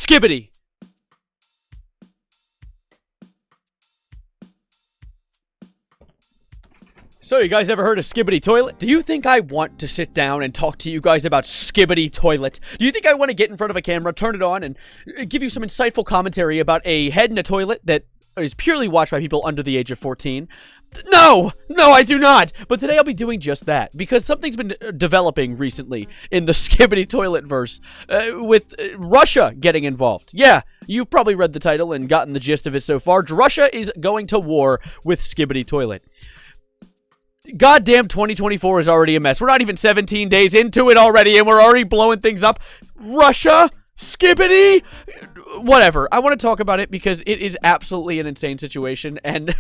Skibidi. So, you guys ever heard of Skibidi Toilet? Do you think I want to sit down and talk to you guys about Skibidi Toilet? Do you think I want to get in front of a camera, turn it on, and give you some insightful commentary about a head in a toilet that is purely watched by people under the age of 14? No, I do not. But today I'll be doing just that, because something's been developing recently in the Skibidi Toilet verse, with Russia getting involved. Yeah, you've probably read the title and gotten the gist of it so far. Russia is going to war with Skibidi Toilet. Goddamn 2024 is already a mess. We're not even 17 days into it already, and we're already blowing things up. Russia? Skibidi? Whatever. I want to talk about it because it is absolutely an insane situation, and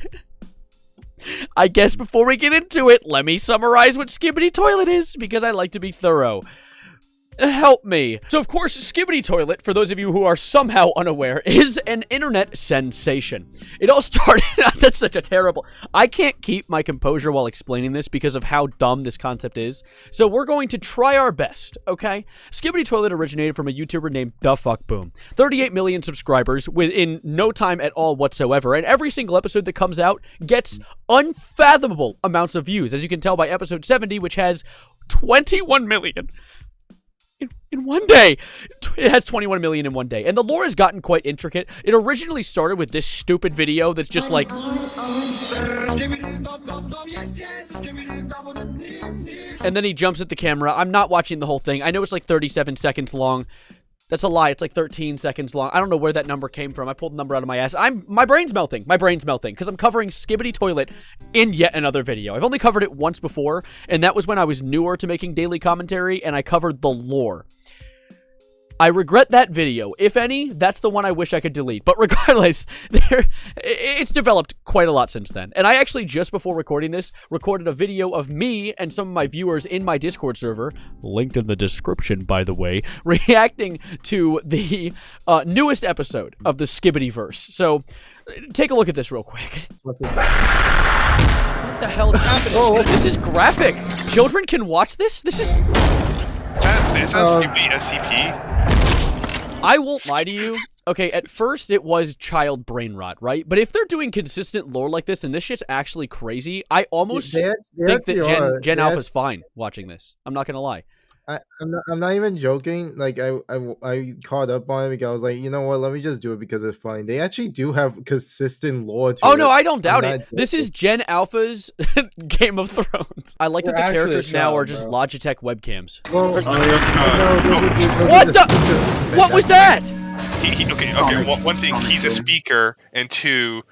I guess before we get into it, let me summarize what Skibidi Toilet is, because I like to be thorough. Help me. So, of course, Skibidi Toilet, for those of you who are somehow unaware, is an internet sensation. It all started... That's such a terrible... I can't keep my composure while explaining this because of how dumb this concept is. So we're going to try our best, okay? Skibidi Toilet originated from a YouTuber named DaFuckBoom. 38 million subscribers within no time at all whatsoever, and every single episode that comes out gets unfathomable amounts of views, as you can tell by episode 70, which has 21 million. In one day. It has 21 million in one day. And the lore has gotten quite intricate. It originally started with this stupid video that's just like... And then he jumps at the camera. I'm not watching the whole thing. I know it's like 37 seconds long. That's a lie. It's like 13 seconds long. I don't know where that number came from. I pulled the number out of my ass. My brain's melting. My brain's melting because I'm covering Skibidi Toilet in yet another video. I've only covered it once before, and that was when I was newer to making daily commentary, and I covered the lore. I regret that video. If any, that's the one I wish I could delete. But regardless, it's developed quite a lot since then. And I actually, just before recording this, recorded a video of me and some of my viewers in my Discord server, linked in the description, by the way, reacting to the newest episode of the Skibidiverse. So, take a look at this real quick. What the hell is happening? Oh. This is graphic. Children can watch this? This is... Is that Skibidi SCP? I won't lie to you. Okay, at first it was child brain rot, right? But if they're doing consistent lore like this, and this shit's actually crazy, I almost think that Gen Alpha's fine watching this. I'm not gonna lie. I'm not even joking. Like I caught up on it because I was like, you know what? Let me just do it because it's funny. They actually do have consistent lore to it. Oh no, I don't doubt it. This is Gen Alpha's Game of Thrones. I like that the characters now are just Logitech webcams. Well, what the? What was that? Okay. One thing, he's a speaker, and two,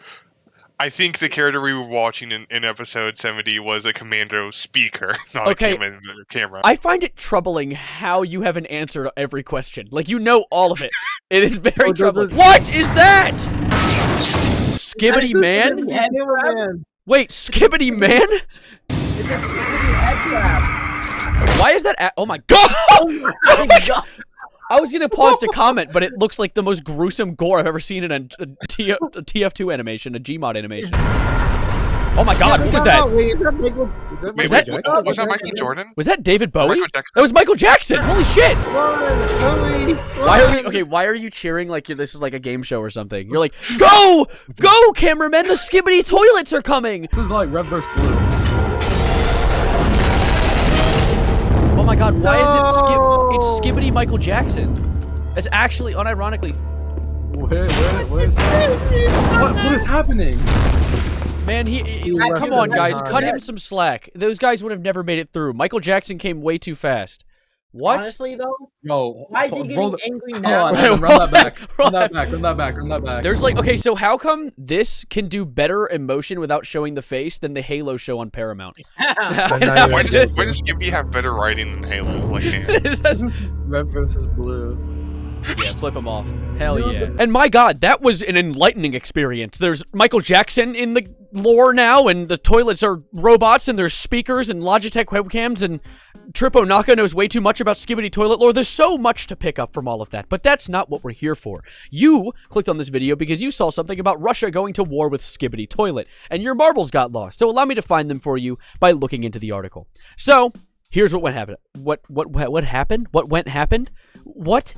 I think the character we were watching in episode 70 was a commando speaker, not a camera. I find it troubling how you have an answer to every question. Like, you know all of it. It is very troubling. What is that? Skibidi Man? Wait, Skibidi Man? Why is that? Oh my god! Oh my god! I was gonna pause to comment, but it looks like the most gruesome gore I've ever seen in a TF2 animation, a Gmod animation. Oh my god, what was that? Was that Michael Jordan? Was that David Bowie? That was Michael Jackson! Holy shit! Why are you cheering like this is like a game show or something? You're like, go! Go, cameramen! The Skibidi toilets are coming! This is like Red vs. Blue. Oh my god, why is it it's Skibidi Michael Jackson. It's actually, unironically... What is happening? Man, come on guys, cut him some slack. Those guys would have never made it through. Michael Jackson came way too fast. What? Honestly though? Yo, why is he getting angry now? Run that back. Run that back. There's like, okay, so how come this can do better emotion without showing the face than the Halo show on Paramount? Why does Skibidi have better writing than Halo? Like, Red vs. Blue. Yeah, flip them off. Hell yeah. And my god, that was an enlightening experience. There's Michael Jackson in the lore now, and the toilets are robots, and there's speakers and Logitech webcams, and Trippo Naka knows way too much about Skibidi toilet lore. There's so much to pick up from all of that, but that's not what we're here for. You clicked on this video because you saw something about Russia going to war with Skibidi toilet, and your marbles got lost. So allow me to find them for you by looking into the article. So, here's what went happen. What happened? What happened? What?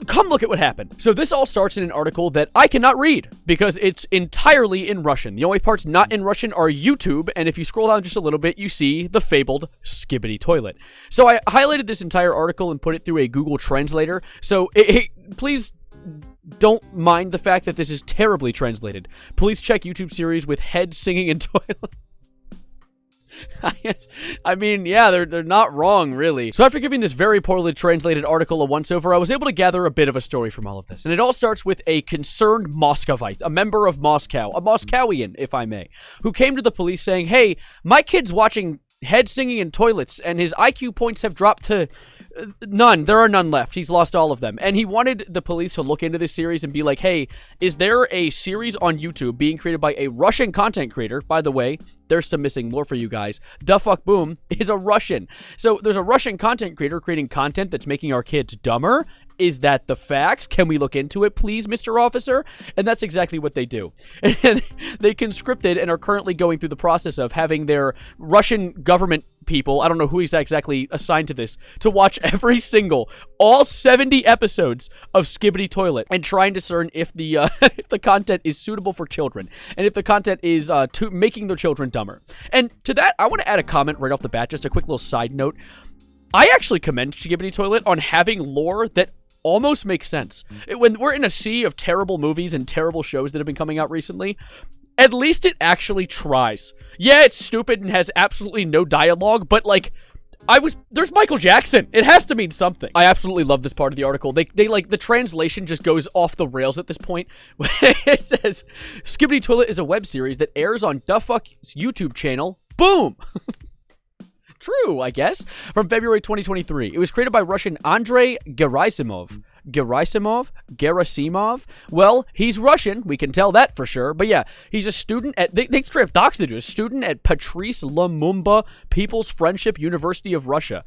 come look at what happened. So this all starts in an article that I cannot read because it's entirely in Russian. The only parts not in Russian are YouTube, and if you scroll down just a little bit, you see the fabled Skibidi toilet. So I highlighted this entire article and put it through a Google Translator. So please don't mind the fact that this is terribly translated. Please check YouTube series with head singing in toilet. I mean, yeah, they're not wrong, really. So after giving this very poorly translated article a once-over, I was able to gather a bit of a story from all of this. And it all starts with a concerned Moscovite, a member of Moscow, a Moscowian, if I may, who came to the police saying, hey, my kid's watching head singing in toilets, and his IQ points have dropped to none. There are none left. He's lost all of them. And he wanted the police to look into this series and be like, hey, is there a series on YouTube being created by a Russian content creator? By the way, there's some missing lore for you guys. Da Fuck Boom is a Russian. So there's a Russian content creator creating content that's making our kids dumber. Is that the fact? Can we look into it, please, Mr. Officer? And that's exactly what they do. And they conscripted and are currently going through the process of having their Russian government people, I don't know who is exactly assigned to this, to watch every single, all 70 episodes of Skibidi Toilet and try and discern if the if the content is suitable for children and if the content is making their children dumber. And to that, I want to add a comment right off the bat, just a quick little side note. I actually commend Skibidi Toilet on having lore that almost makes sense. When we're in a sea of terrible movies and terrible shows that have been coming out recently, at least it actually tries. Yeah, it's stupid and has absolutely no dialogue, but like, there's Michael Jackson. It has to mean something. I absolutely love this part of the article. They like, the translation just goes off the rails at this point. It says, Skibidi Toilet is a web series that airs on Da Fuck's YouTube channel. Boom! True, I guess, from February 2023. It was created by Russian Andrei Gerasimov. Gerasimov? Well, he's Russian. We can tell that for sure. But yeah, he's a student at, they straight up doxed him, a student at Patrice Lumumba People's Friendship University of Russia.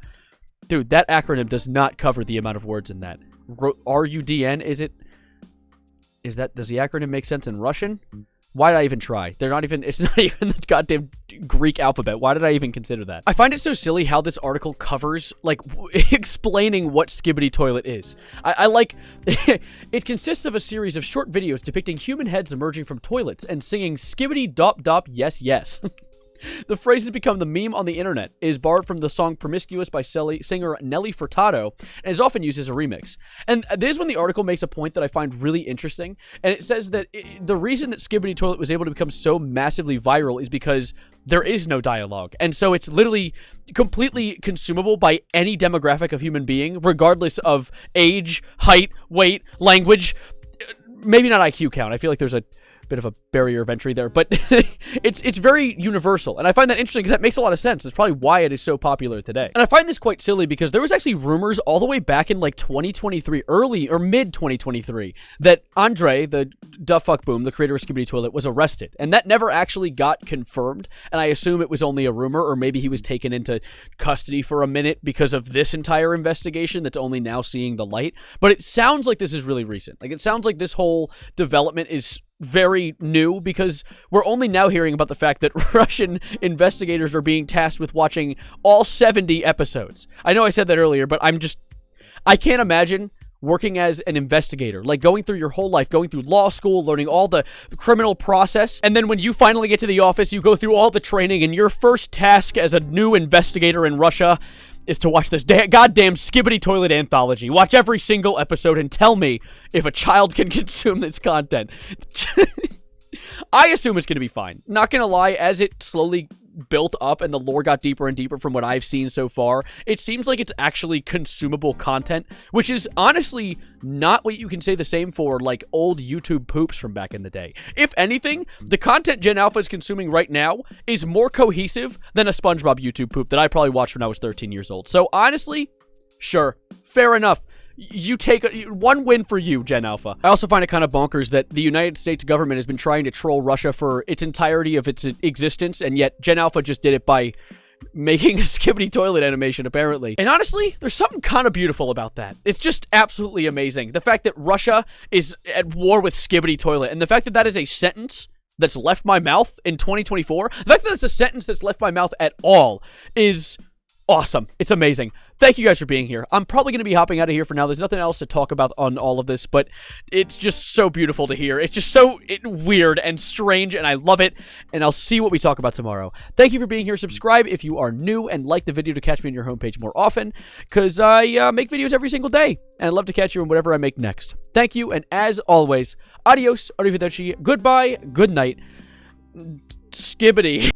Dude, that acronym does not cover the amount of words in that. RUDN, does the acronym make sense in Russian? Why did I even try? It's not even the goddamn Greek alphabet. Why did I even consider that? I find it so silly how this article covers, like, explaining what Skibidi Toilet is. I like, it consists of a series of short videos depicting human heads emerging from toilets and singing Skibidi Dop Dop Yes Yes. The phrase has become the meme on the internet. It is borrowed from the song Promiscuous by singer Nelly Furtado and is often used as a remix. And this is when the article makes a point that I find really interesting. And it says that the reason that Skibidi Toilet was able to become so massively viral is because there is no dialogue. And so it's literally completely consumable by any demographic of human being, regardless of age, height, weight, language, maybe not IQ count. I feel like there's a bit of a barrier of entry there, but it's very universal, and I find that interesting because that makes a lot of sense. It's probably why it is so popular today. And I find this quite silly because there was actually rumors all the way back in like 2023, early or mid 2023, that Andre, the Da Fuck Boom, the creator of Skibidi Toilet, was arrested, and that never actually got confirmed. And I assume it was only a rumor, or maybe he was taken into custody for a minute because of this entire investigation that's only now seeing the light. But it sounds like this is really recent. Like, it sounds like this whole development is very new because we're only now hearing about the fact that Russian investigators are being tasked with watching all 70 episodes. I know I said that earlier, but I can't imagine working as an investigator, like going through your whole life, going through law school, learning all the criminal process, and then when you finally get to the office, you go through all the training, and your first task as a new investigator in Russia is to watch this goddamn Skibidi Toilet anthology. Watch every single episode and tell me if a child can consume this content. I assume it's going to be fine. Not going to lie, as it slowly built up and the lore got deeper and deeper from what I've seen so far, it seems like it's actually consumable content, which is honestly not what you can say the same for, like, old YouTube poops from back in the day. If anything, the content Gen Alpha is consuming right now is more cohesive than a SpongeBob YouTube poop that I probably watched when I was 13 years old. So honestly, sure, fair enough. You take one win for you, Gen Alpha. I also find it kind of bonkers that the United States government has been trying to troll Russia for its entirety of its existence, and yet Gen Alpha just did it by making a Skibidi Toilet animation, apparently. And honestly, there's something kind of beautiful about that. It's just absolutely amazing. The fact that Russia is at war with Skibidi Toilet, and the fact that that is a sentence that's left my mouth in 2024, the fact that it's a sentence that's left my mouth at all is awesome. It's amazing. thank you guys for being here. I'm probably going to be hopping out of here for now. There's nothing else to talk about on all of this, but it's just so beautiful to hear. It's just so weird and strange, and I love it, and I'll see what we talk about tomorrow. Thank you for being here. Subscribe if you are new, and like the video to catch me on your homepage more often, because I make videos every single day, and I'd love to catch you in whatever I make next. Thank you, and as always, adios, arrivederci, goodbye, good night, Skibidi.